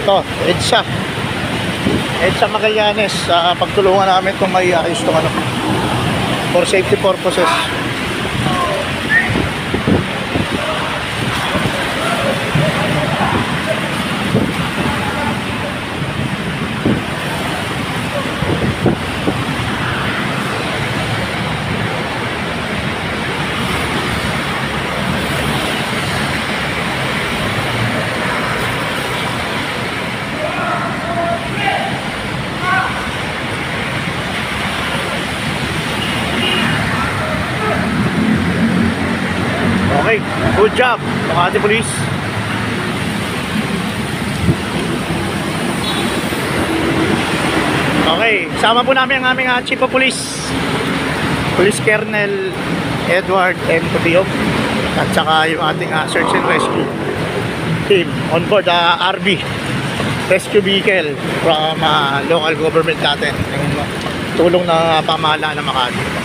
to, EDSA Magallanes. Pagtulungan namin itong may ayos itong ano, for safety purposes. Okay, good job Makati Police. Okay, sama po namin ang aming Chief of Police, Police Colonel Edward M. Cotillon, at saka yung ating search and rescue team on board RV rescue vehicle from local government natin, yung tulong ng pamahalaan ng Makati.